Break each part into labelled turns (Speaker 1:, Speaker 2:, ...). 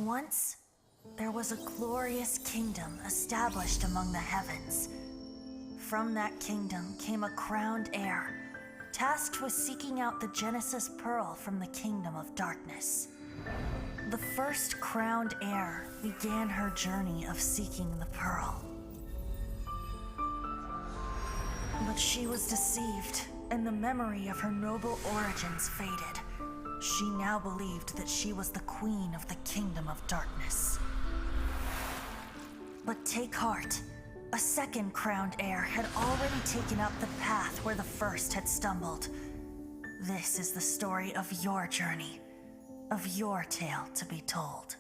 Speaker 1: Once, there was a glorious kingdom established among the heavens. From that kingdom came a crowned heir, tasked with seeking out the Genesis Pearl from the kingdom of darkness. The first crowned heir began her journey of seeking the pearl. But she was deceived, and the memory of her noble origins faded. She now believed that she was the queen of the kingdom of darkness. But take heart. A second crowned heir had already taken up the path where the first had stumbled. This is the story of your journey, of your tale to be told.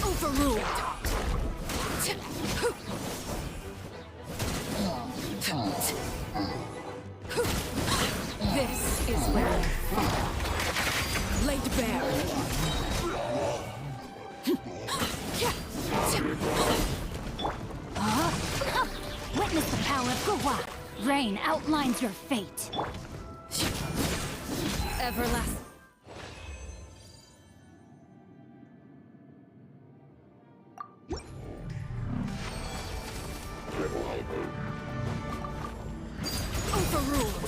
Speaker 2: Overruled. This is where laid bare.
Speaker 3: Witness the power of Gua. Rain outlines your fate.
Speaker 2: Everlasting. Overruled.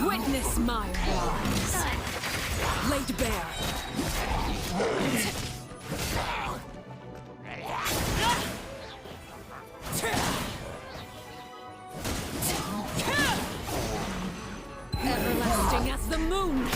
Speaker 2: Witness my rise. Laid bare. Everlasting as the moon.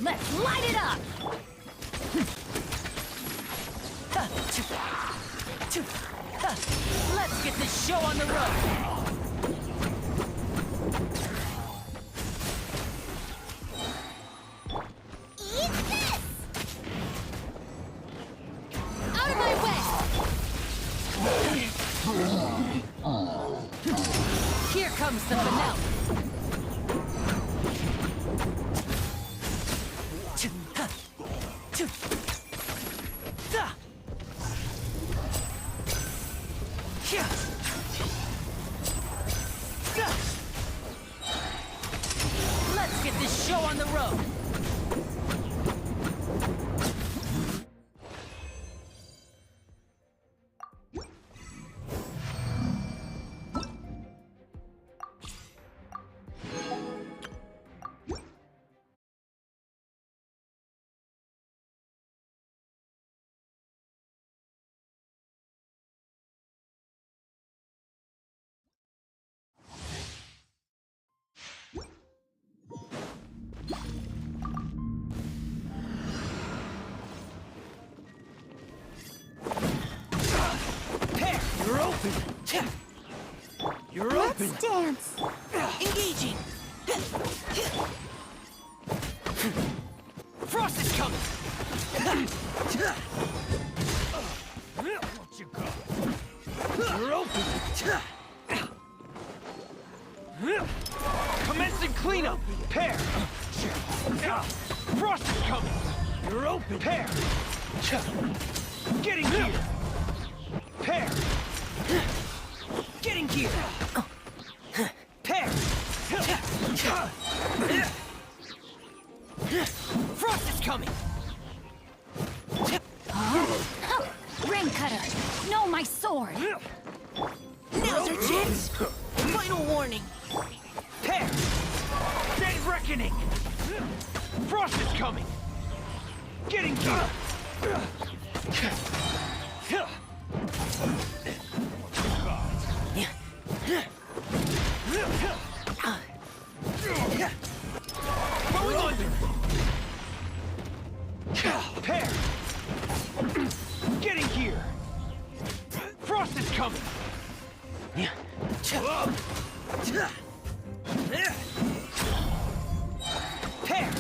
Speaker 3: Let's light it up!
Speaker 4: Let's get this show on the road!
Speaker 3: Eat this! Out of my way!
Speaker 4: Here comes the finale! Let's get this show on the road! You're open! You're open!
Speaker 3: Let's dance!
Speaker 4: Engaging! Frost is coming! What you got? You're open! Commencing cleanup! Pair! Frost is coming! You're open! Pair! Getting gear! Pair! Getting gear! Pair! Frost is coming!
Speaker 3: Rain cutter! No, my sword!
Speaker 4: Now's our chance! Final warning! Pair! Dead reckoning! Frost is coming! Getting gear! Going under! Pair! Getting gear! Frost is coming! Pair!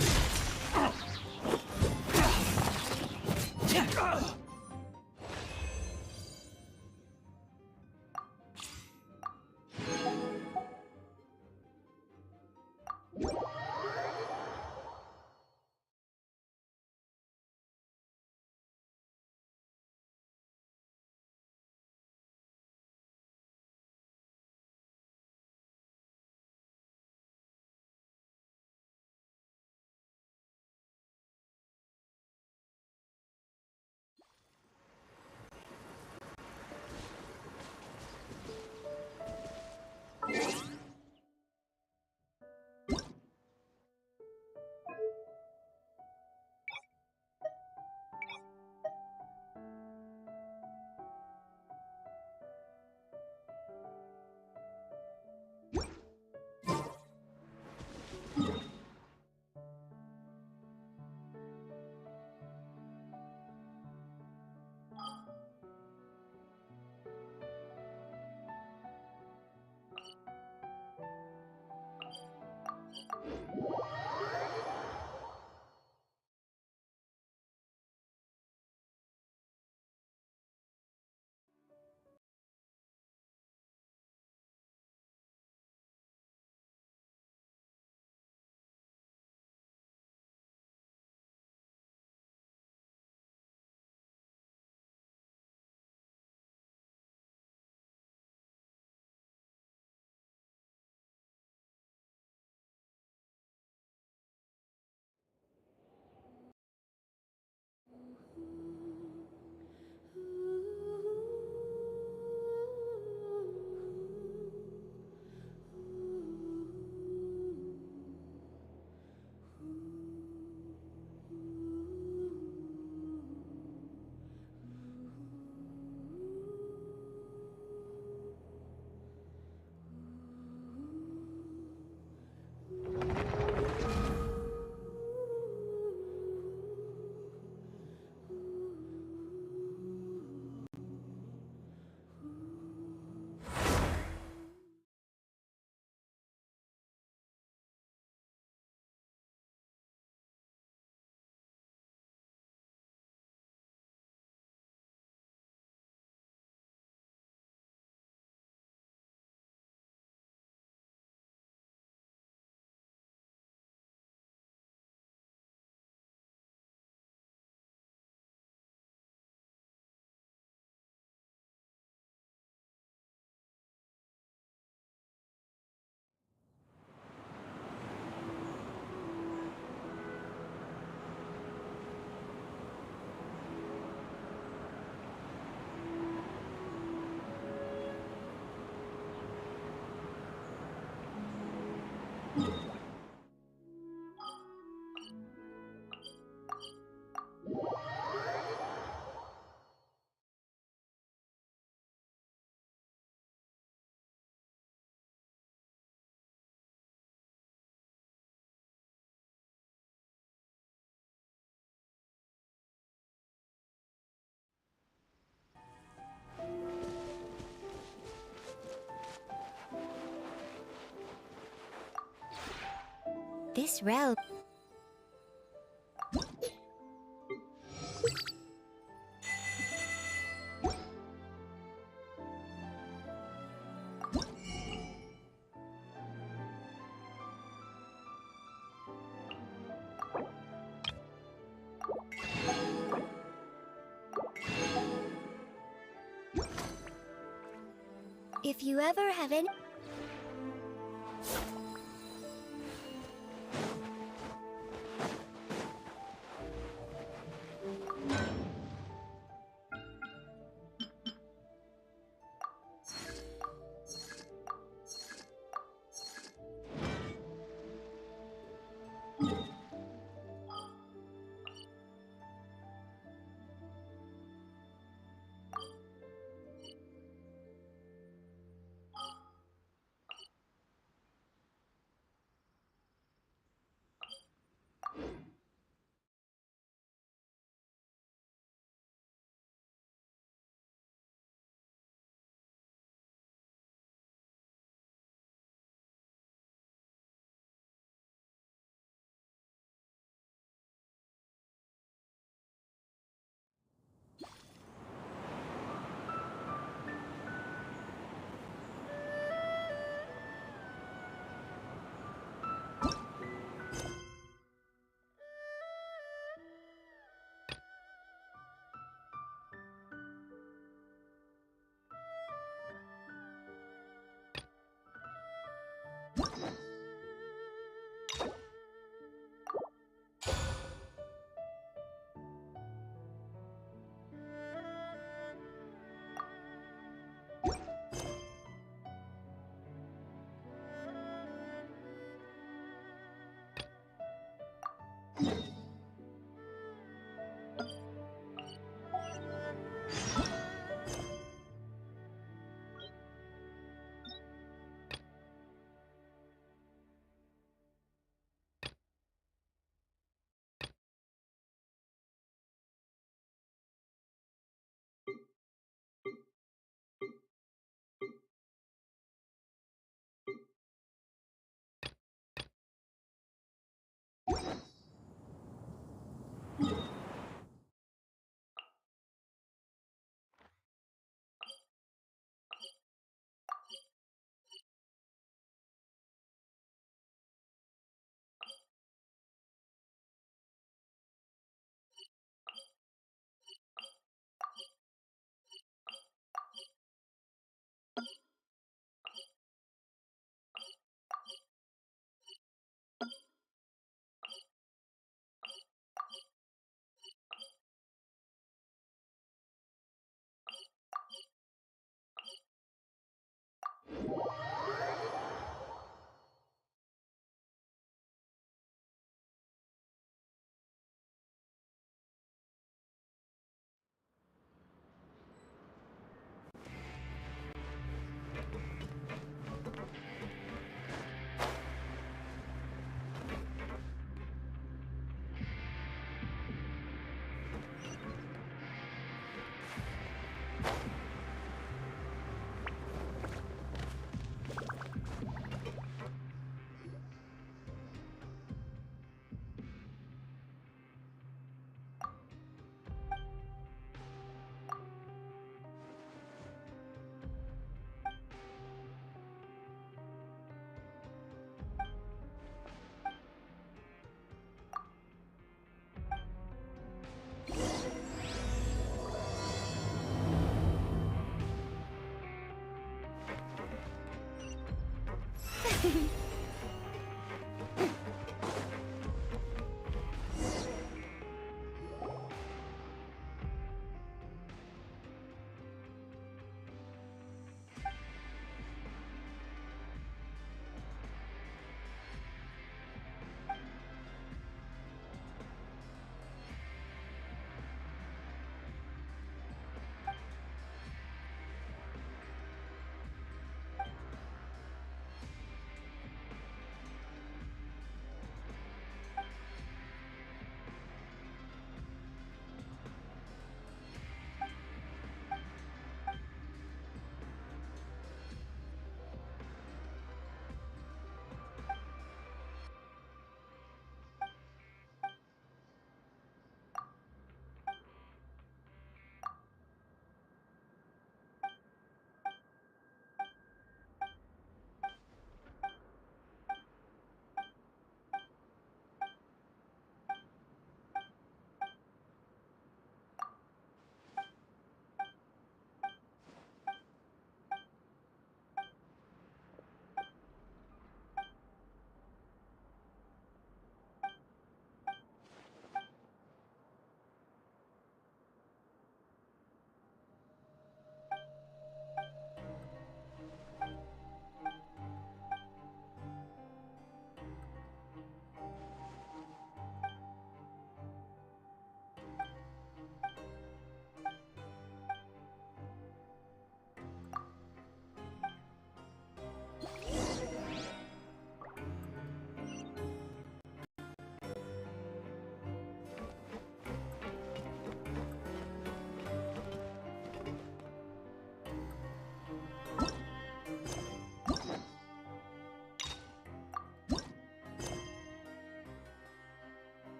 Speaker 5: This realm. If you ever have any...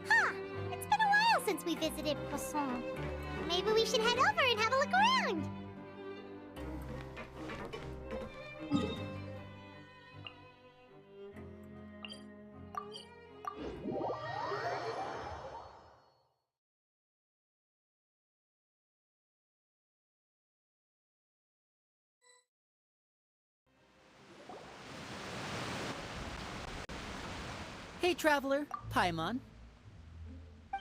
Speaker 5: Huh. It's been a while since we visited Poisson. Maybe we should head over and have a look around.
Speaker 6: Hey, traveler, Paimon.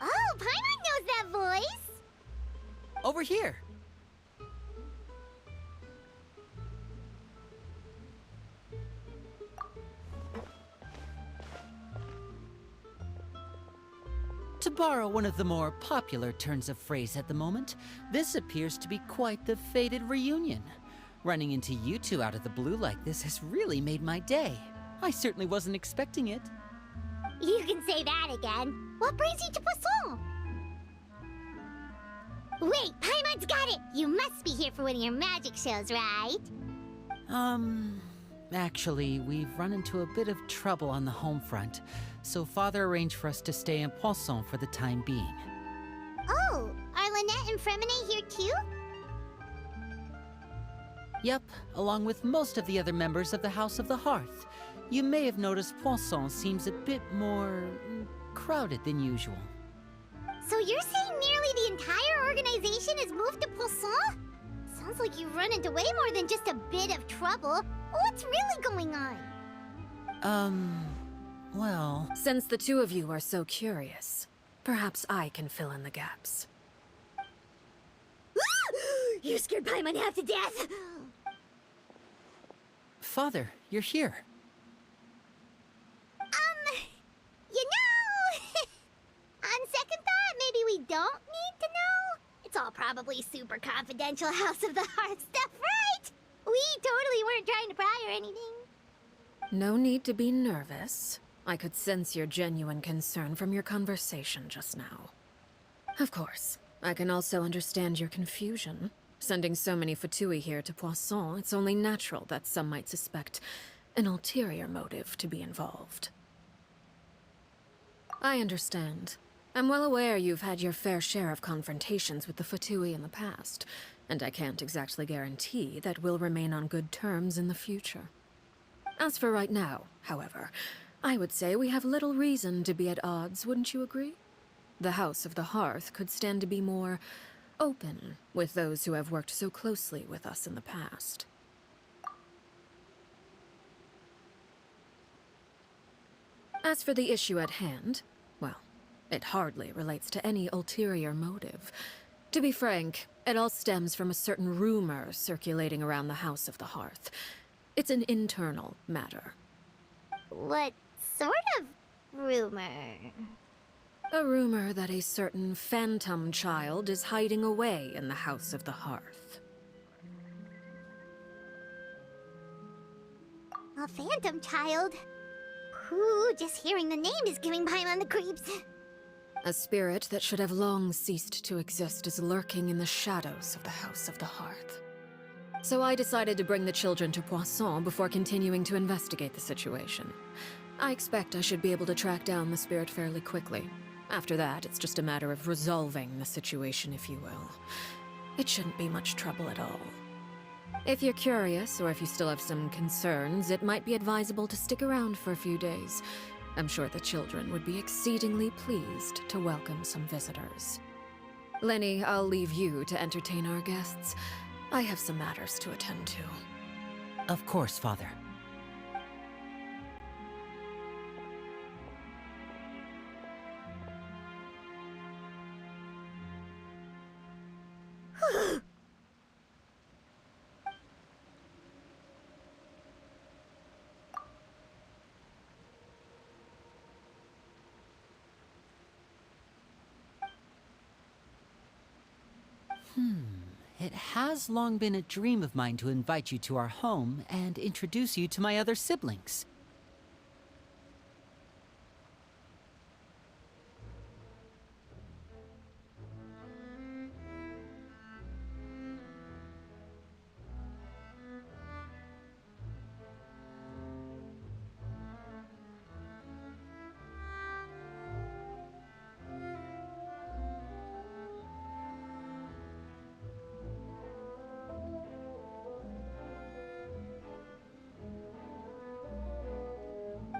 Speaker 5: Oh, Paimon knows that voice!
Speaker 6: Over here. To borrow one of the more popular turns of phrase at the moment, this appears to be quite the fated reunion. Running into you two out of the blue like this has really made my day. I certainly wasn't expecting it.
Speaker 5: You can say that again. What brings you to Poisson? Wait, Paimon's got it! You must be here for one of your magic shows, right?
Speaker 6: Actually, we've run into a bit of trouble on the home front, so Father arranged for us to stay in Poisson for the time being.
Speaker 5: Oh, are Lynette and Fremine here too?
Speaker 6: Yep, along with most of the other members of the House of the Hearth. You may have noticed Poisson seems a bit more crowded than usual.
Speaker 5: So you're saying nearly the entire organization has moved to Poisson? Sounds like you've run into way more than just a bit of trouble. What's really going on?
Speaker 6: Well...
Speaker 2: Since the two of you are so curious, perhaps I can fill in the gaps.
Speaker 5: You scared Paimon half to death!
Speaker 6: Father, you're here.
Speaker 5: You know, on second thought, maybe we don't need to know. It's all probably super confidential House of the Hearth stuff, right? We totally weren't trying to pry or anything.
Speaker 2: No need to be nervous. I could sense your genuine concern from your conversation just now. Of course, I can also understand your confusion. Sending so many Fatui here to Poisson, it's only natural that some might suspect an ulterior motive to be involved. I understand. I'm well aware you've had your fair share of confrontations with the Fatui in the past, and I can't exactly guarantee that we'll remain on good terms in the future. As for right now, however, I would say we have little reason to be at odds, wouldn't you agree? The House of the Hearth could stand to be more open with those who have worked so closely with us in the past. As for the issue at hand, well, it hardly relates to any ulterior motive. To be frank, it all stems from a certain rumor circulating around the House of the Hearth. It's an internal matter.
Speaker 5: What sort of rumor?
Speaker 2: A rumor that a certain phantom child is hiding away in the House of the Hearth.
Speaker 5: A phantom child? Ooh, just hearing the name is giving Paimon the creeps.
Speaker 2: A spirit that should have long ceased to exist is lurking in the shadows of the House of the Hearth. So I decided to bring the children to Poisson before continuing to investigate the situation. I expect I should be able to track down the spirit fairly quickly. After that, it's just a matter of resolving the situation, if you will. It shouldn't be much trouble at all. If you're curious, or if you still have some concerns, it might be advisable to stick around for a few days. I'm sure the children would be exceedingly pleased to welcome some visitors. Lenny, I'll leave you to entertain our guests. I have some matters to attend to.
Speaker 6: Of course, Father. It has long been a dream of mine to invite you to our home and introduce you to my other siblings.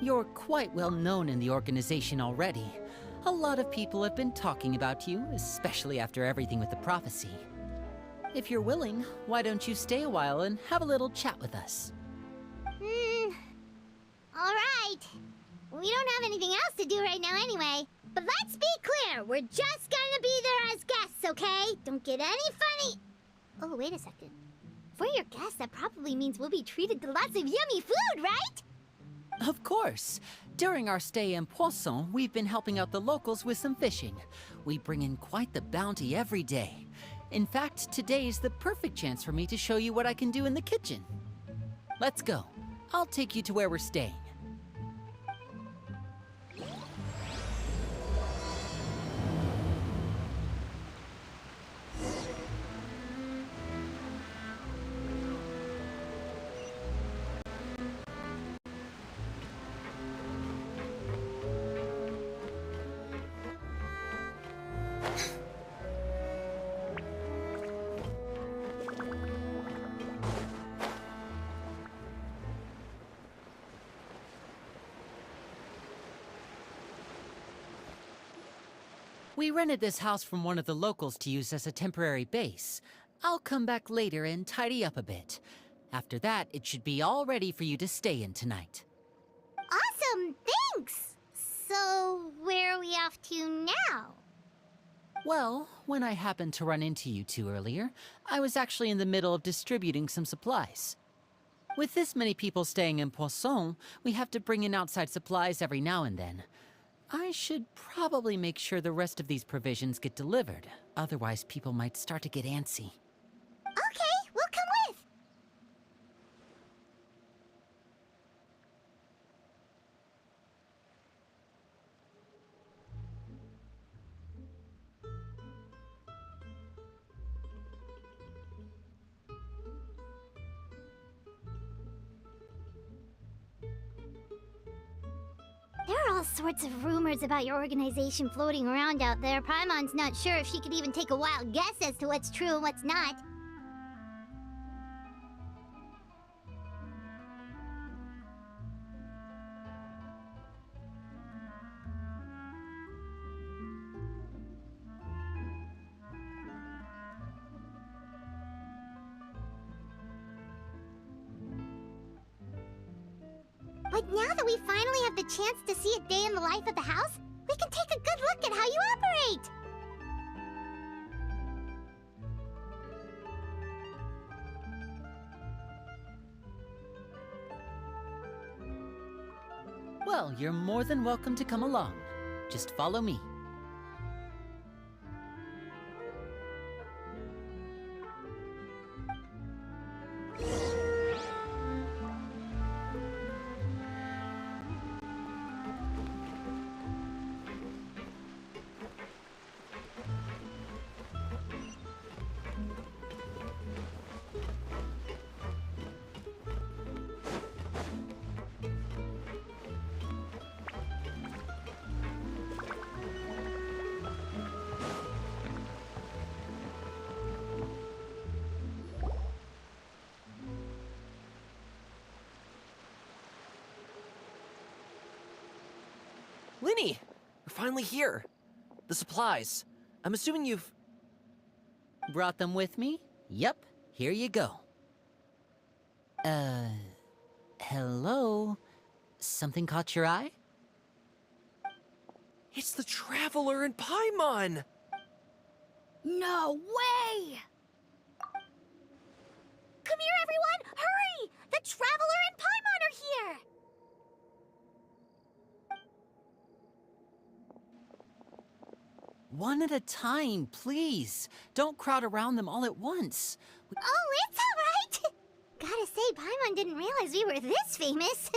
Speaker 6: You're quite well known in the organization already. A lot of people have been talking about you, especially after everything with the prophecy. If you're willing, why don't you stay a while and have a little chat with us?
Speaker 5: Alright. We don't have anything else to do right now anyway. But let's be clear, we're just gonna be there as guests, okay? Don't get any funny... Oh, wait a second. For your guests, that probably means we'll be treated to lots of yummy food, right?
Speaker 6: Of course. During our stay in Poisson, we've been helping out the locals with some fishing. We bring in quite the bounty every day. In fact, today's the perfect chance for me to show you what I can do in the kitchen. Let's go. I'll take you to where we're staying. We rented this house from one of the locals to use as a temporary base. I'll come back later and tidy up a bit. After that, it should be all ready for you to stay in tonight.
Speaker 5: Awesome, thanks! So, where are we off to now?
Speaker 6: Well, when I happened to run into you two earlier, I was actually in the middle of distributing some supplies. With this many people staying in Poisson, we have to bring in outside supplies every now and then. I should probably make sure the rest of these provisions get delivered. Otherwise, people might start to get antsy.
Speaker 5: Okay, we'll come with! There are all sorts of rumors about your organization floating around out there. Paimon's not sure if she could even take a wild guess as to what's true and what's not. But now that we finally have the chance to see a day in the life of the house, we can take a good look at how you operate!
Speaker 6: Well, you're more than welcome to come along. Just follow me.
Speaker 7: Linny! We're finally here. The supplies. I'm assuming you've...
Speaker 6: Brought them with me? Yep, here you go. Hello? Something caught your eye?
Speaker 7: It's the Traveler in Paimon!
Speaker 3: No way!
Speaker 5: Come here, everyone! Hurry! The Traveler and Paimon are here!
Speaker 6: One at a time, please. Don't crowd around them all at once.
Speaker 5: Oh, it's alright! Gotta say, Paimon didn't realize we were this famous.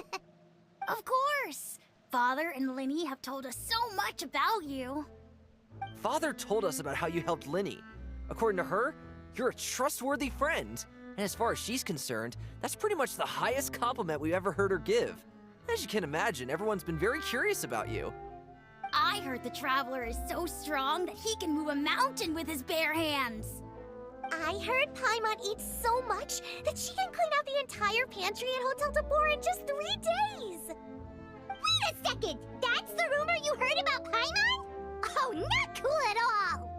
Speaker 3: Of course! Father and Linny have told us so much about you.
Speaker 7: Father told us about how you helped Linny. According to her, you're a trustworthy friend. And as far as she's concerned, that's pretty much the highest compliment we've ever heard her give. As you can imagine, everyone's been very curious about you.
Speaker 3: I heard the Traveler is so strong that he can move a mountain with his bare hands.
Speaker 5: I heard Paimon eats so much that she can clean out the entire pantry at Hotel de Boer in just 3 days. a second! That's the rumor you heard about Paimon? Oh, not cool at all!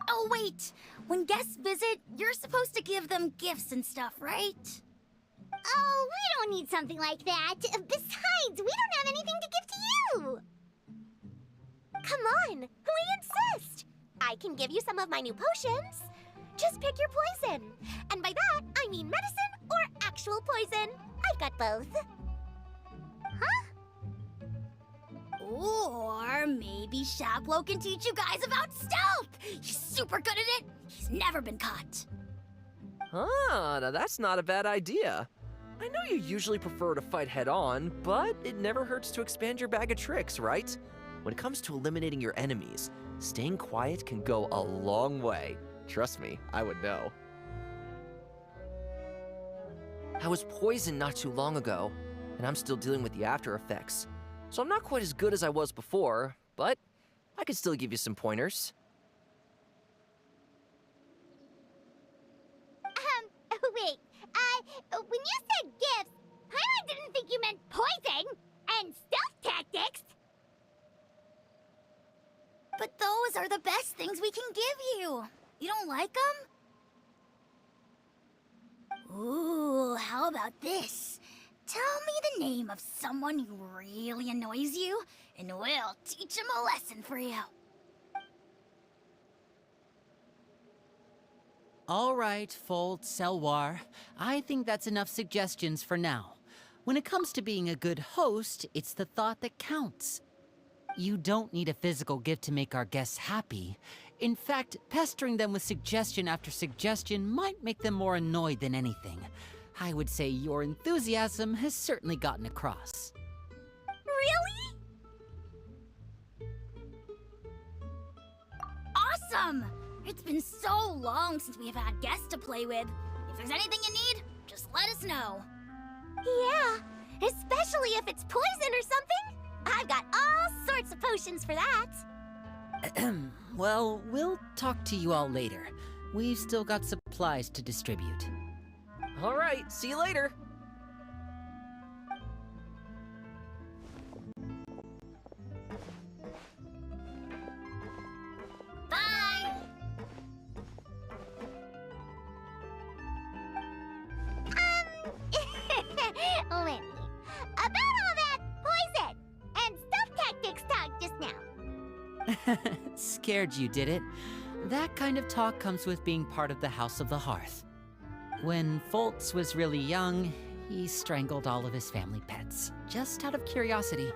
Speaker 3: Oh, wait! When guests visit, you're supposed to give them gifts and stuff, right?
Speaker 5: Oh, we don't need something like that. Besides, we don't have anything to give to you!
Speaker 8: Come on, we insist! I can give you some of my new potions. Just pick your poison. And by that, I mean medicine or actual poison. I've got both.
Speaker 3: Or maybe Shaplo can teach you guys about stealth! He's super good at it! He's never been caught.
Speaker 7: Ah, now that's not a bad idea. I know you usually prefer to fight head-on, but it never hurts to expand your bag of tricks, right? When it comes to eliminating your enemies, staying quiet can go a long way. Trust me, I would know. I was poisoned not too long ago, and I'm still dealing with the after effects. So I'm not quite as good as I was before, but I can still give you some pointers.
Speaker 5: Wait, when you said gifts, Paimon didn't think you meant poison and stealth tactics.
Speaker 3: But those are the best things we can give you. You don't like them? Ooh, how about this? Tell me the name of someone who really annoys you, and we'll teach him a lesson for you.
Speaker 6: All right, Fold, Selwar. I think that's enough suggestions for now. When it comes to being a good host, it's the thought that counts. You don't need a physical gift to make our guests happy. In fact, pestering them with suggestion after suggestion might make them more annoyed than anything. I would say your enthusiasm has certainly gotten across.
Speaker 3: Really? Awesome! It's been so long since we've had guests to play with. If there's anything you need, just let us know.
Speaker 8: Yeah, especially if it's poison or something. I've got all sorts of potions for that.
Speaker 6: Well, we'll talk to you all later. We've still got supplies to distribute.
Speaker 7: All right, see you later.
Speaker 3: Bye!
Speaker 5: Lenny, about all that poison and stealth tactics talk just now.
Speaker 6: Scared you, did it? That kind of talk comes with being part of the House of the Hearth. When Foltz was really young, he strangled all of his family pets, just out of curiosity.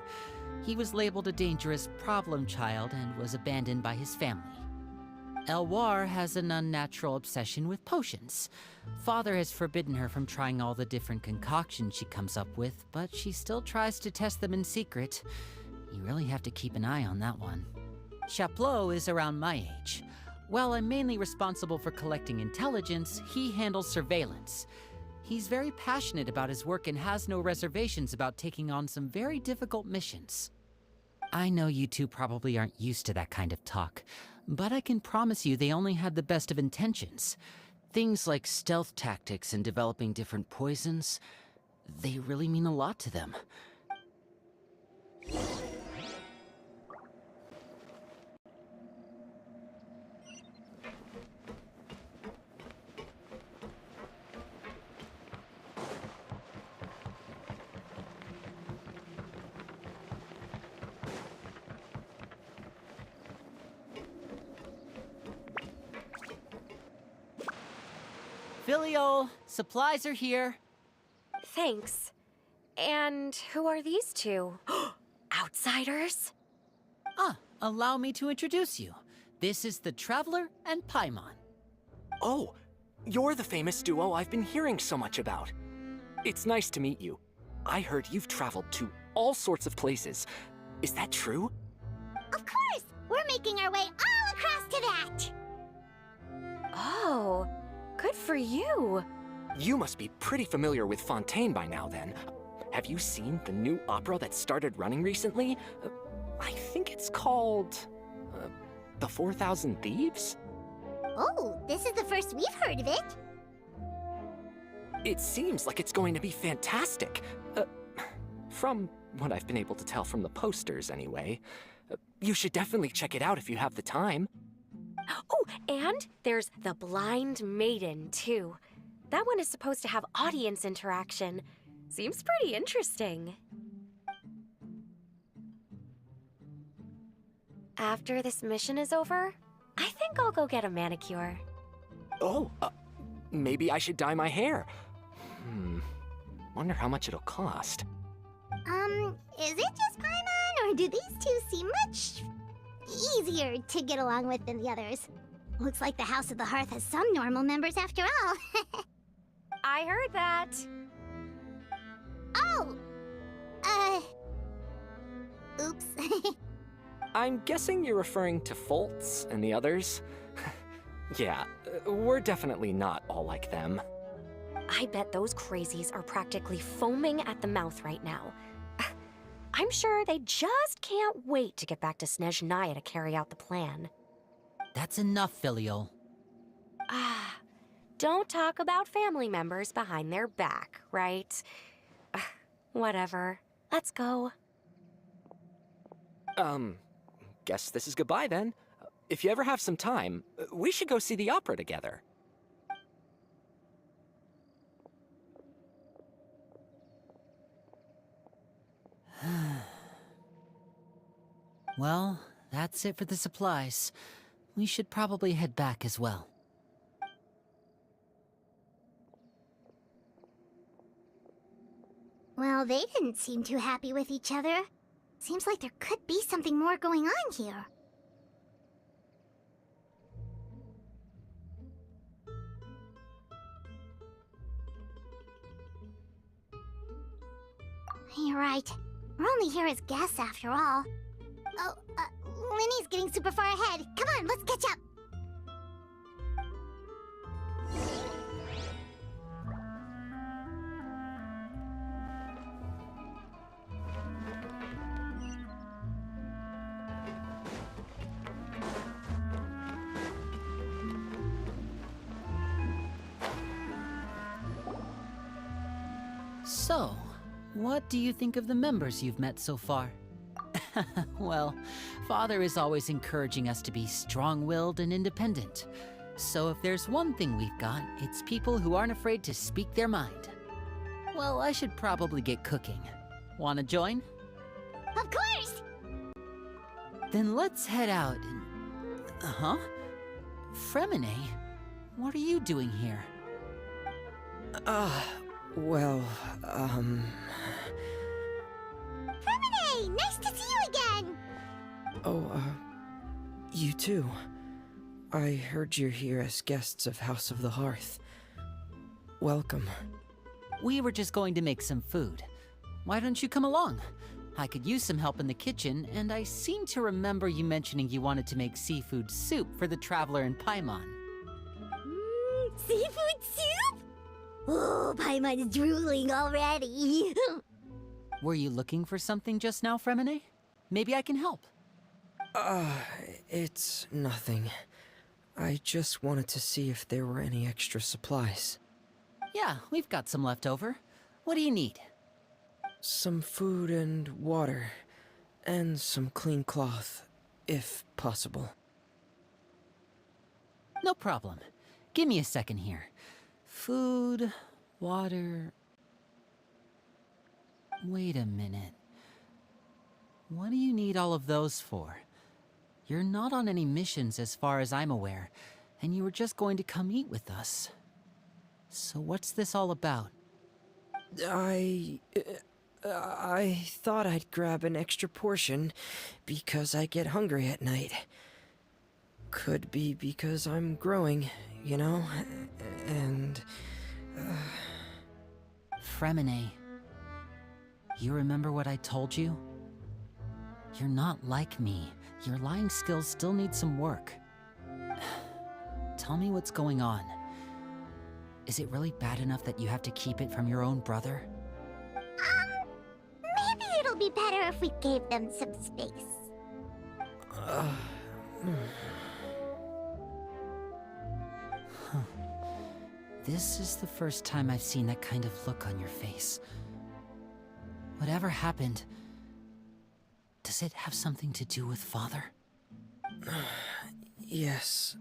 Speaker 6: He was labeled a dangerous problem child and was abandoned by his family. Elwar has an unnatural obsession with potions. Father has forbidden her from trying all the different concoctions she comes up with, but she still tries to test them in secret. You really have to keep an eye on that one. Chaplot is around my age. While I'm mainly responsible for collecting intelligence, he handles surveillance. He's very passionate about his work and has no reservations about taking on some very difficult missions. I know you two probably aren't used to that kind of talk, but I can promise you they only had the best of intentions. Things like stealth tactics and developing different poisons, they really mean a lot to them. Filial, supplies are here.
Speaker 8: Thanks. And who are these two? Outsiders?
Speaker 6: Allow me to introduce you. This is the Traveler and Paimon.
Speaker 9: Oh, you're the famous duo I've been hearing so much about. It's nice to meet you. I heard you've traveled to all sorts of places. Is that true?
Speaker 5: Of course! We're making our way all across to that!
Speaker 8: Oh, good for you.
Speaker 9: You must be pretty familiar with Fontaine by now, then. Have you seen the new opera that started running recently? I think it's called... The 4,000 Thieves?
Speaker 5: Oh, this is the first we've heard of it.
Speaker 9: It seems like it's going to be fantastic. From what I've been able to tell from the posters, anyway. You should definitely check it out if you have the time.
Speaker 8: Oh, and there's the Blind Maiden, too. That one is supposed to have audience interaction. Seems pretty interesting. After this mission is over, I think I'll go get a manicure.
Speaker 9: Oh, maybe I should dye my hair. Wonder how much it'll cost.
Speaker 5: Is it just Paimon, or do these two seem much easier to get along with than the others? Looks like the House of the Hearth has some normal members after all.
Speaker 8: I heard that.
Speaker 5: Oh! Oops.
Speaker 9: I'm guessing you're referring to Foltz and the others? Yeah, we're definitely not all like them.
Speaker 8: I bet those crazies are practically foaming at the mouth right now. I'm sure they just can't wait to get back to Snezhnaya to carry out the plan.
Speaker 6: That's enough, Filial.
Speaker 8: Don't talk about family members behind their back, right? Whatever. Let's go.
Speaker 9: Guess this is goodbye then. If you ever have some time, we should go see the opera together.
Speaker 6: Well, that's it for the supplies. We should probably head back as well.
Speaker 5: Well, they didn't seem too happy with each other. Seems like there could be something more going on here. You're right. We're only here as guests after all. Oh, Linny's getting super far ahead. Come on, let's catch up.
Speaker 6: So, what do you think of the members you've met so far? Well, Father is always encouraging us to be strong-willed and independent. So if there's one thing we've got, it's people who aren't afraid to speak their mind. Well, I should probably get cooking. Wanna join?
Speaker 5: Of course!
Speaker 6: Then let's head out and... Huh? Fremine? What are you doing here?
Speaker 10: Well,
Speaker 5: Fremine! Nice to see you again!
Speaker 10: Oh, you too. I heard you're here as guests of House of the Hearth. Welcome.
Speaker 6: We were just going to make some food. Why don't you come along? I could use some help in the kitchen, and I seem to remember you mentioning you wanted to make seafood soup for the traveler in Paimon.
Speaker 5: Seafood soup? Oh, Paimon's drooling already.
Speaker 6: Were you looking for something just now, Fremine? Maybe I can help.
Speaker 10: It's nothing. I just wanted to see if there were any extra supplies.
Speaker 6: Yeah, we've got some left over. What do you need?
Speaker 10: Some food and water, and some clean cloth, if possible.
Speaker 6: No problem. Give me a second here. Food, water... Wait a minute. What do you need all of those for? You're not on any missions as far as I'm aware, and you were just going to come eat with us. So what's this all about?
Speaker 10: I thought I'd grab an extra portion because I get hungry at night. Could be because I'm growing, you know? And...
Speaker 6: Fremine, you remember what I told you? You're not like me. Your lying skills still need some work. Tell me what's going on. Is it really bad enough that you have to keep it from your own brother?
Speaker 5: Maybe it'll be better if we gave them some space.
Speaker 6: Huh. This is the first time I've seen that kind of look on your face. Whatever happened, does it have something to do with Father?
Speaker 10: Yes.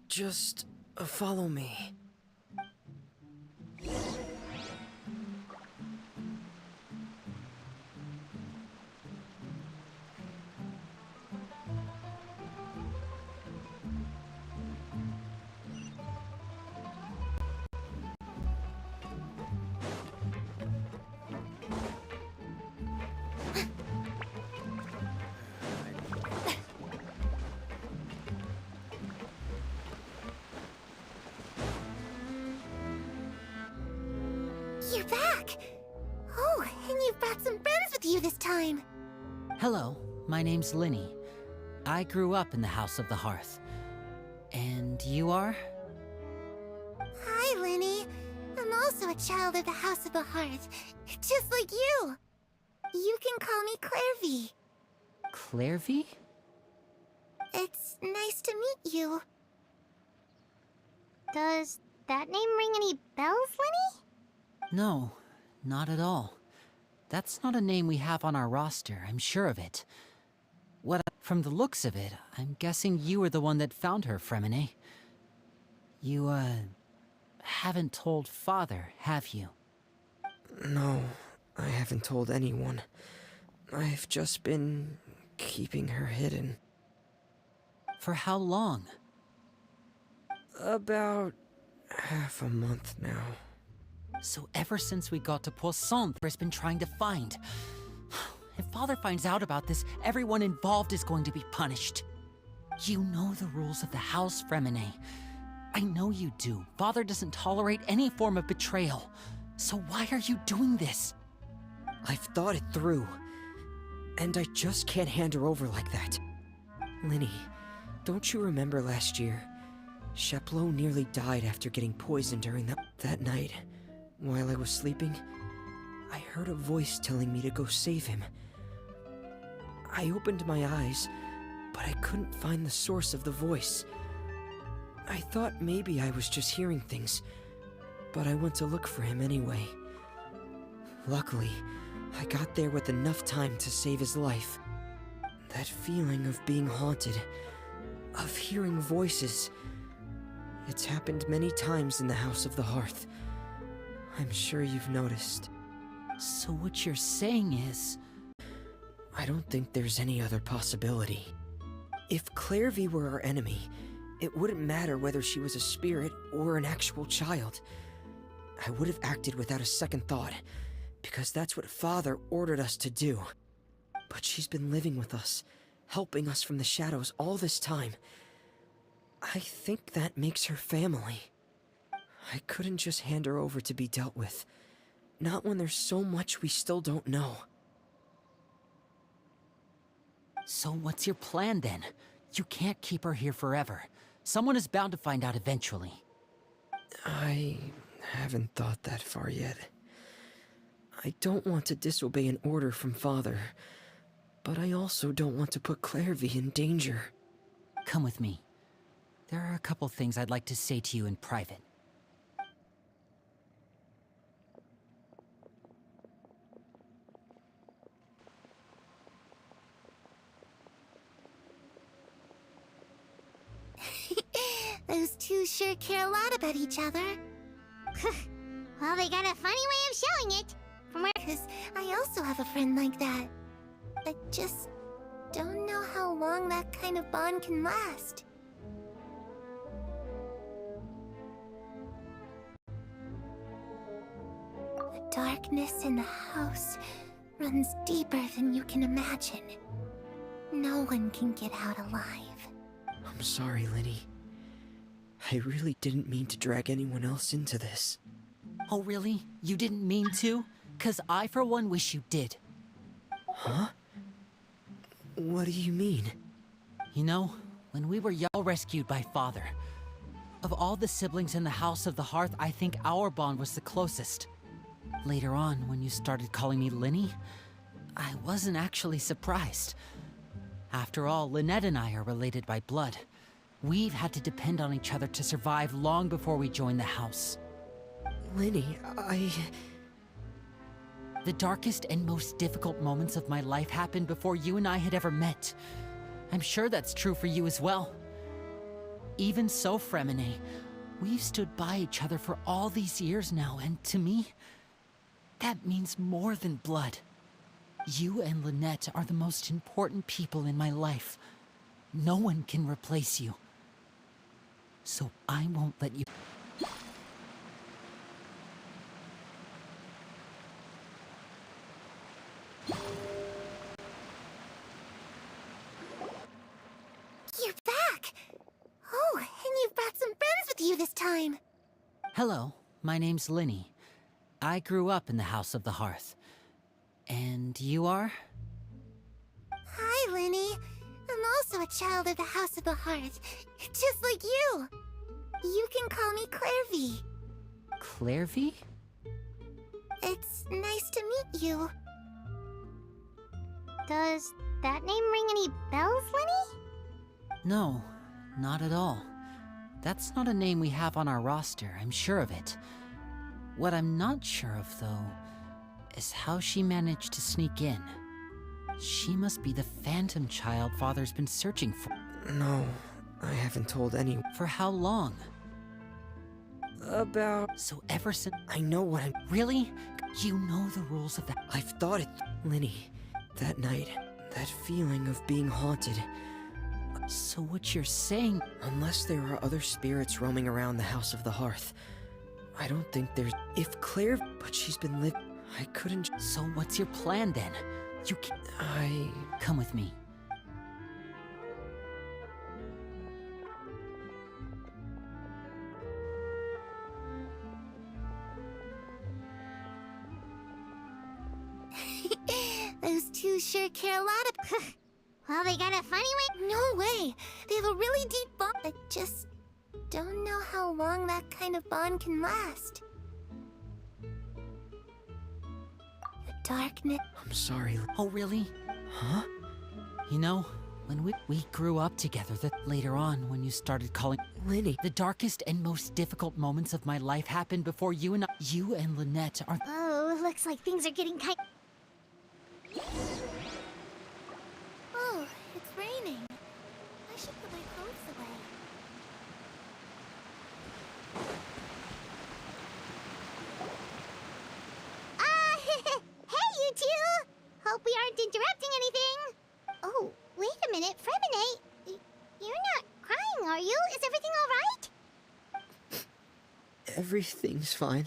Speaker 10: Just follow me.
Speaker 8: You're back! Oh, and you've brought some friends with you this time.
Speaker 6: Hello, my name's Linny. I grew up in the House of the Hearth. And you are?
Speaker 8: Hi, Linny. I'm also a child of the House of the Hearth, just like you. You can call me Clairvy.
Speaker 6: Clairvy?
Speaker 8: It's nice to meet you.
Speaker 5: Does that name ring any bells, Lenny?
Speaker 6: No, not at all. That's not a name we have on our roster, I'm sure of it. From the looks of it, I'm guessing you were the one that found her, Fremine. You, haven't told Father, have you?
Speaker 10: No, I haven't told anyone. I've just been keeping her hidden.
Speaker 6: For how long?
Speaker 10: About half a month now.
Speaker 6: So ever since we got to Poisson, there's been trying to find. If Father finds out about this, everyone involved is going to be punished. You know the rules of the house, Fremine. I know you do. Father doesn't tolerate any form of betrayal. So why are you doing this?
Speaker 10: I've thought it through. And I just can't hand her over like that. Linny, don't you remember last year? Sheplo nearly died after getting poisoned during that night. While I was sleeping, I heard a voice telling me to go save him. I opened my eyes, but I couldn't find the source of the voice. I thought maybe I was just hearing things, but I went to look for him anyway. Luckily, I got there with enough time to save his life. That feeling of being haunted, of hearing voices, it's happened many times in the House of the Hearth. I'm sure you've noticed.
Speaker 6: So what you're saying is...
Speaker 10: I don't think there's any other possibility. If Clairvy were our enemy, it wouldn't matter whether she was a spirit or an actual child. I would have acted without a second thought, because that's what Father ordered us to do. But she's been living with us, helping us from the shadows all this time. I think that makes her family. I couldn't just hand her over to be dealt with. Not when there's so much we still don't know.
Speaker 6: So what's your plan then? You can't keep her here forever. Someone is bound to find out eventually.
Speaker 10: I haven't thought that far yet. I don't want to disobey an order from Father, but I also don't want to put Clairvy in danger.
Speaker 6: Come with me. There are a couple things I'd like to say to you in private.
Speaker 8: Those two sure care a lot about each other.
Speaker 5: Well, they got a funny way of showing it. From where...
Speaker 8: Because I also have a friend like that. I just don't know how long that kind of bond can last. The darkness in the house runs deeper than you can imagine. No one can get out alive.
Speaker 10: I'm sorry, Linny. I really didn't mean to drag anyone else into this.
Speaker 6: Oh really? You didn't mean to? 'Cause I for one wish you did.
Speaker 10: Huh? What do you mean?
Speaker 6: You know, when we were all rescued by Father, of all the siblings in the House of the Hearth, I think our bond was the closest. Later on, when you started calling me Linny, I wasn't actually surprised. After all, Lynette and I are related by blood. We've had to depend on each other to survive long before we joined the house.
Speaker 10: Linny,
Speaker 6: The darkest and most difficult moments of my life happened before you and I had ever met. I'm sure that's true for you as well. Even so, Fremine, we've stood by each other for all these years now, and to me, that means more than blood. You and Lynette are the most important people in my life. No one can replace you. So I won't let you...
Speaker 8: You're back! Oh, and you've brought some friends with you this time.
Speaker 6: Hello, my name's Linny. I grew up in the House of the Hearth. And you are?
Speaker 8: Hi, Linny. I'm also a child of the House of the Hearth, just like you. You can call me Clairvy.
Speaker 6: Clairvy?
Speaker 8: It's nice to meet you.
Speaker 5: Does that name ring any bells, Linny?
Speaker 6: No, not at all. That's not a name we have on our roster, I'm sure of it. What I'm not sure of, though, is how she managed to sneak in. She must be the phantom child Father's been searching for.
Speaker 10: no, I haven't told anyone.
Speaker 6: For how long?
Speaker 10: About...
Speaker 6: So ever since...
Speaker 10: I know what I'm...
Speaker 6: Really? You know the rules of that...
Speaker 10: I've thought it... Linny, that night, that feeling of being haunted.
Speaker 6: So what you're saying...
Speaker 10: Unless there are other spirits roaming around the House of the Hearth, I don't think there's... If Claire... But she's been living... I couldn't...
Speaker 6: So what's your plan then? You can... Come with me.
Speaker 8: Those two sure care a lot of...
Speaker 5: Well, they got a funny way.
Speaker 8: No way! They have a really deep bond. I just don't know how long that kind of bond can last. The darkness...
Speaker 10: I'm sorry.
Speaker 6: Oh, really?
Speaker 10: Huh?
Speaker 6: You know, when we grew up together, that later on, when you started calling...
Speaker 10: Linny.
Speaker 6: The darkest and most difficult moments of my life happened before you and Lynette are...
Speaker 5: Oh, looks like things are getting kind.
Speaker 8: Oh, it's raining. I should put my clothes away.
Speaker 5: Hey, you two! Hope we aren't interrupting anything. Oh, wait a minute, Fremine. You're not crying, are you? Is everything all right?
Speaker 10: Everything's fine.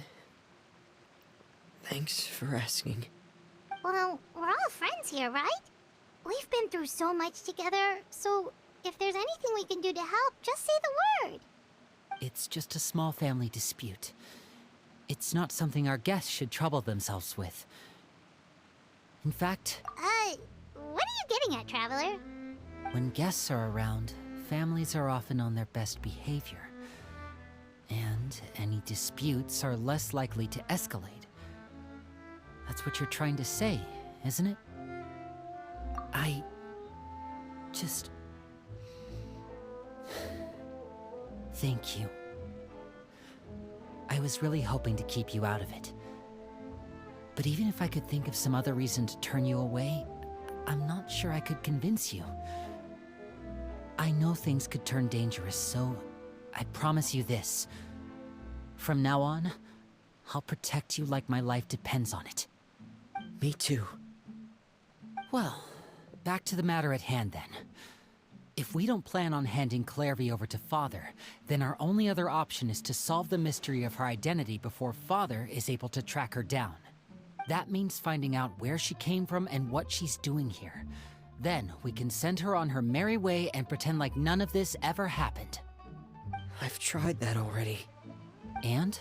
Speaker 10: Thanks for asking.
Speaker 5: Well, we're all friends here, right? We've been through so much together, so if there's anything we can do to help, just say the word.
Speaker 6: It's just a small family dispute. It's not something our guests should trouble themselves with. In fact...
Speaker 5: what are you getting at, Traveler?
Speaker 6: When guests are around, families are often on their best behavior. And any disputes are less likely to escalate. That's what you're trying to say, isn't it? I... just... Thank you. I was really hoping to keep you out of it. But even if I could think of some other reason to turn you away, I'm not sure I could convince you. I know things could turn dangerous, so I promise you this. From now on, I'll protect you like my life depends on it.
Speaker 10: Me too.
Speaker 6: Well, back to the matter at hand then. If we don't plan on handing Clairvy over to Father, then our only other option is to solve the mystery of her identity before Father is able to track her down. That means finding out where she came from and what she's doing here. Then we can send her on her merry way and pretend like none of this ever happened.
Speaker 10: I've tried that already.
Speaker 6: And?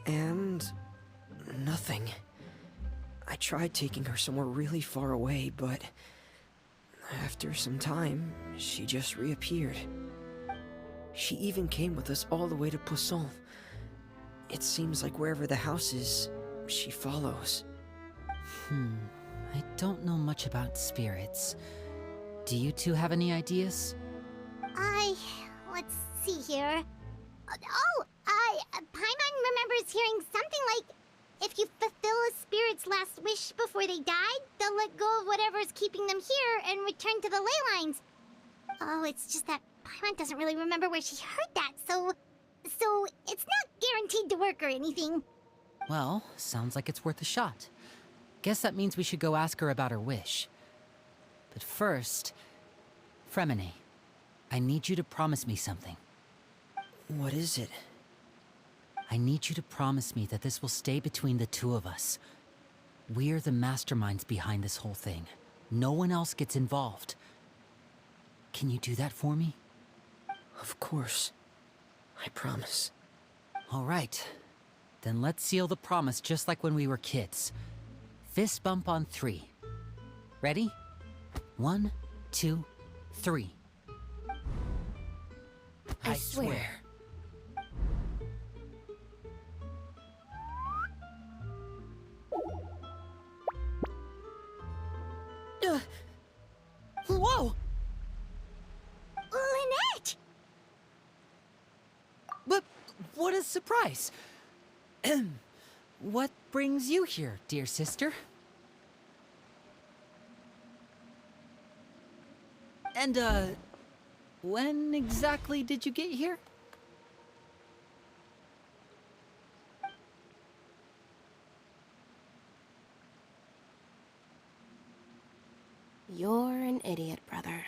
Speaker 10: And... nothing. I tried taking her somewhere really far away, but... after some time, she just reappeared. She even came with us all the way to Poisson. It seems like wherever the house is, she follows.
Speaker 6: I don't know much about spirits. Do you two have any ideas?
Speaker 5: Let's see here. Paimon remembers hearing something like, if you fulfill a spirit's last wish before they died, they'll let go of whatever's keeping them here and return to the ley lines. Oh, it's just that Paimon doesn't really remember where she heard that, so it's not guaranteed to work or anything.
Speaker 6: Well, sounds like it's worth a shot. Guess that means we should go ask her about her wish. But first, Fremine, I need you to promise me something.
Speaker 10: What is it?
Speaker 6: I need you to promise me that this will stay between the two of us. We're the masterminds behind this whole thing. No one else gets involved. Can you do that for me?
Speaker 10: Of course. I promise.
Speaker 6: All right. Then let's seal the promise just like when we were kids. Fist bump on 3. Ready? 1, 2, 3.
Speaker 2: I swear.
Speaker 6: Whoa!
Speaker 5: Lynette!
Speaker 6: But what a surprise! What brings you here, dear sister? And, when exactly did you get here?
Speaker 8: You're an idiot, brother.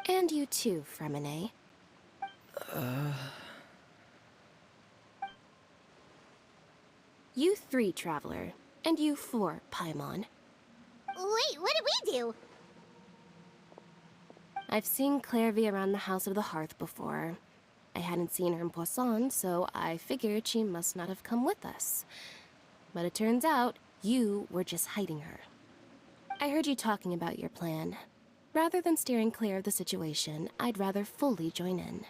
Speaker 8: And you too, Fremine. You 3, Traveler. And you 4, Paimon.
Speaker 5: Wait, what did we do?
Speaker 8: I've seen Clairvy around the House of the Hearth before. I hadn't seen her in Poisson, so I figured she must not have come with us. But it turns out, you were just hiding her. I heard you talking about your plan. Rather than steering clear of the situation, I'd rather fully join in.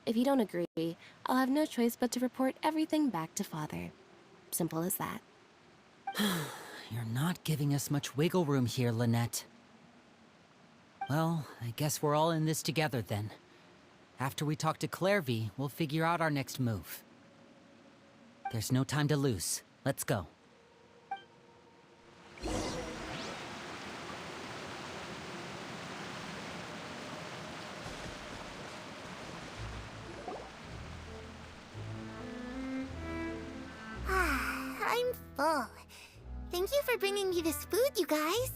Speaker 8: If you don't agree, I'll have no choice but to report everything back to Father. Simple as that.
Speaker 6: You're not giving us much wiggle room here, Lynette. Well, I guess we're all in this together then. After we talk to Clairvy, we'll figure out our next move. There's no time to lose. Let's go.
Speaker 5: I'm full. Thank you for bringing me this food, you guys.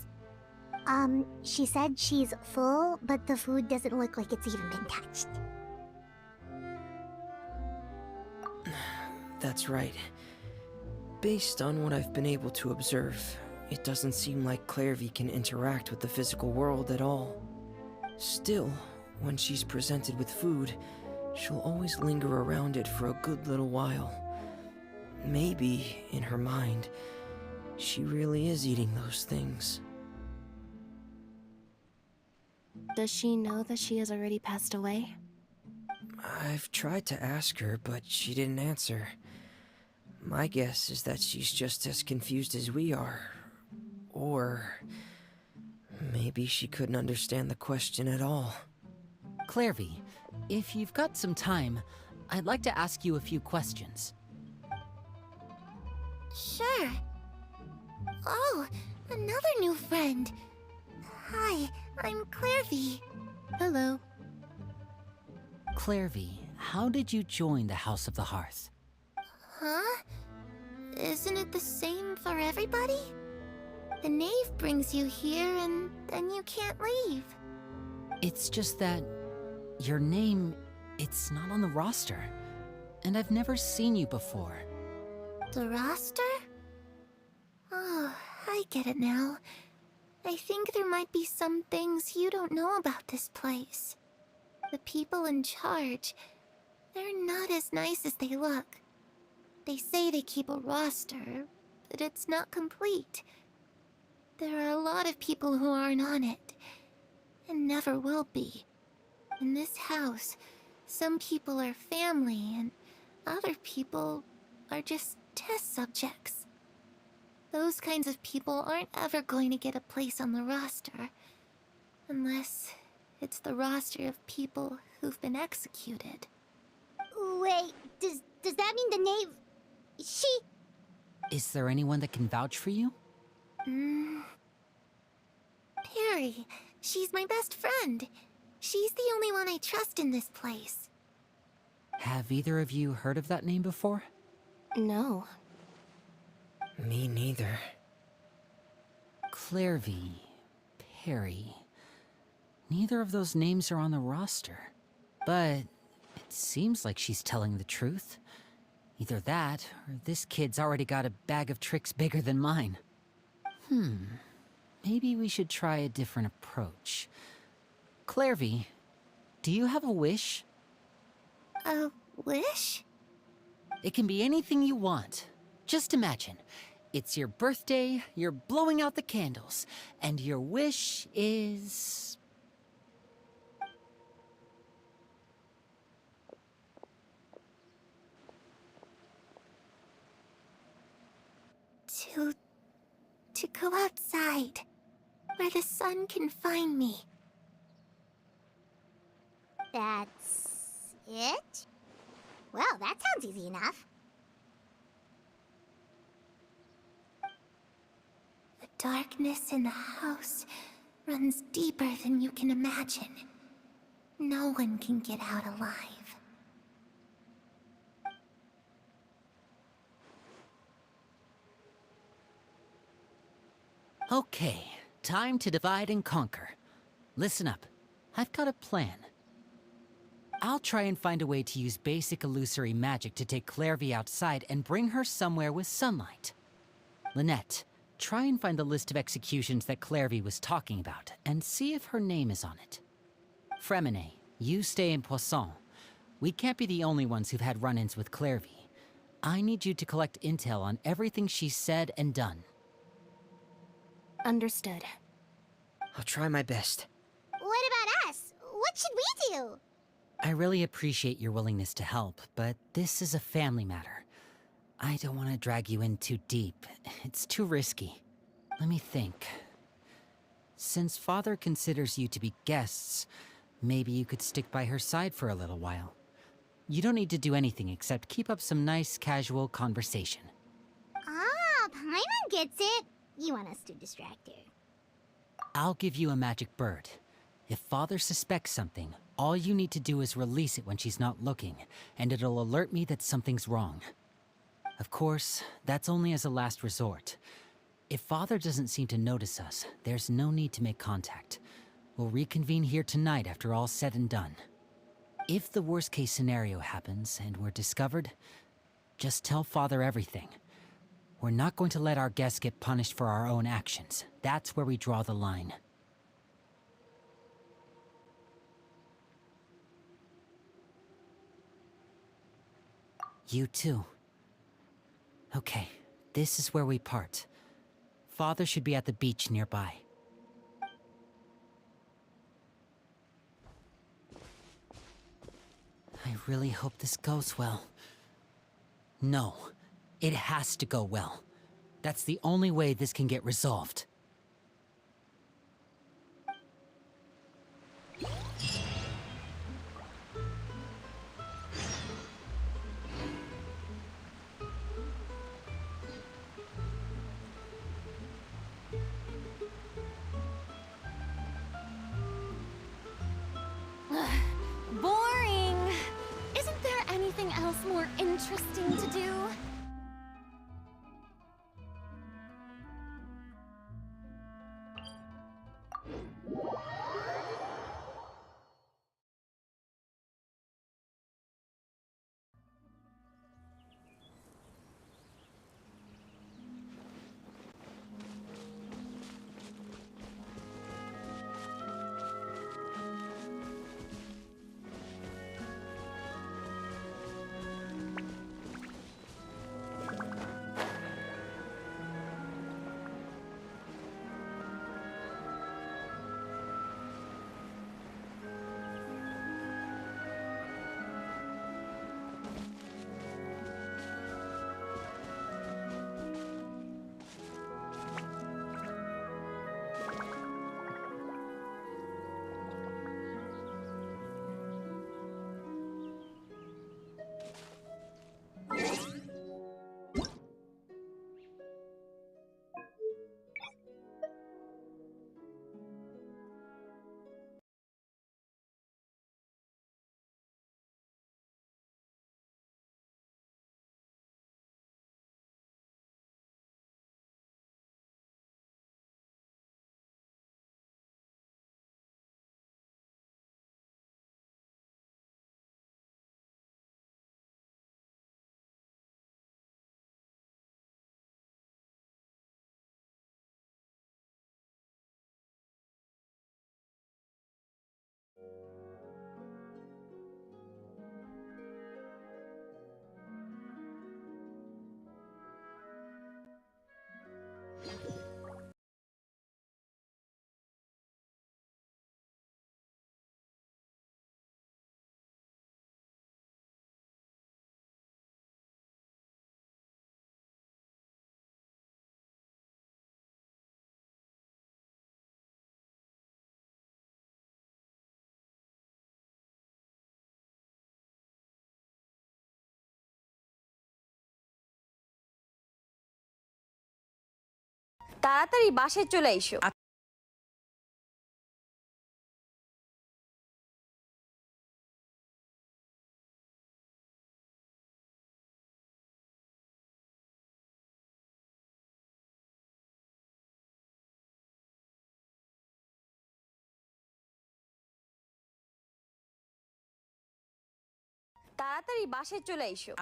Speaker 5: She said she's full, but the food doesn't look like it's even been touched.
Speaker 10: That's right. Based on what I've been able to observe, it doesn't seem like Clairvy can interact with the physical world at all. Still, when she's presented with food, she'll always linger around it for a good little while. Maybe, in her mind, she really is eating those things.
Speaker 8: Does she know that she has already passed away?
Speaker 10: I've tried to ask her, but she didn't answer. My guess is that she's just as confused as we are. Or maybe she couldn't understand the question at all.
Speaker 6: Clairvy, if you've got some time, I'd like to ask you a few questions.
Speaker 5: Sure. Oh, another new friend. Hi, I'm Clairvy.
Speaker 8: Hello.
Speaker 6: Clairvy, how did you join the House of the Hearth?
Speaker 5: Huh? Isn't it the same for everybody? The knave brings you here and then you can't leave.
Speaker 6: It's just that your name, it's not on the roster. And I've never seen you before.
Speaker 5: The roster? Oh, I get it now. I think there might be some things you don't know about this place. The people in charge, they're not as nice as they look.
Speaker 8: They say they keep a roster, but it's not complete. There are a lot of people who aren't on it, and never will be. In this house, some people are family, and other people are just test subjects. Those kinds of people aren't ever going to get a place on the roster, unless it's the roster of people who've been executed.
Speaker 5: Wait, does that mean the knave... She...
Speaker 6: Is there anyone that can vouch for you?
Speaker 8: Perry. She's my best friend. She's the only one I trust in this place.
Speaker 6: Have either of you heard of that name before?
Speaker 8: No.
Speaker 10: Me neither.
Speaker 6: Clairvy, Perry. Neither of those names are on the roster. But it seems like she's telling the truth. Either that, or this kid's already got a bag of tricks bigger than mine. Maybe we should try a different approach. Clairvy, do you have a wish?
Speaker 8: A wish?
Speaker 6: It can be anything you want. Just imagine. It's your birthday, you're blowing out the candles, and your wish is...
Speaker 8: To go outside, where the sun can find me.
Speaker 5: That's... it? Well, that sounds easy enough.
Speaker 8: The darkness in the house runs deeper than you can imagine. No one can get out alive.
Speaker 6: Okay, time to divide and conquer. Listen up, I've got a plan. I'll try and find a way to use basic illusory magic to take Clairvy outside and bring her somewhere with sunlight. Lynette, try and find the list of executions that Clairvy was talking about, and see if her name is on it. Fremine, you stay in Poisson. We can't be the only ones who've had run-ins with Clairvy. I need you to collect intel on everything she's said and done.
Speaker 8: Understood.
Speaker 10: I'll try my best.
Speaker 5: What about us? What should we do?
Speaker 6: I really appreciate your willingness to help, but this is a family matter. I don't want to drag you in too deep. It's too risky. Let me think. Since Father considers you to be guests, maybe you could stick by her side for a little while. You don't need to do anything except keep up some nice, casual conversation.
Speaker 5: Ah, Paimon gets it. You want us to distract her.
Speaker 6: I'll give you a magic bird. If Father suspects something, all you need to do is release it when she's not looking, and it'll alert me that something's wrong. Of course, that's only as a last resort. If Father doesn't seem to notice us, there's no need to make contact. We'll reconvene here tonight after all's said and done. If the worst-case scenario happens and we're discovered, just tell Father everything. We're not going to let our guests get punished for our own actions. That's where we draw the line. You too. Okay, this is where we part. Father should be at the beach nearby. I really hope this goes well. No, it has to go well. That's the only way this can get resolved.
Speaker 8: Boring! Isn't there anything else more interesting to do?
Speaker 11: তাড়াতাড়ি বাসায় চলে এসো। তাড়াতাড়ি বাসায় চলে এসো।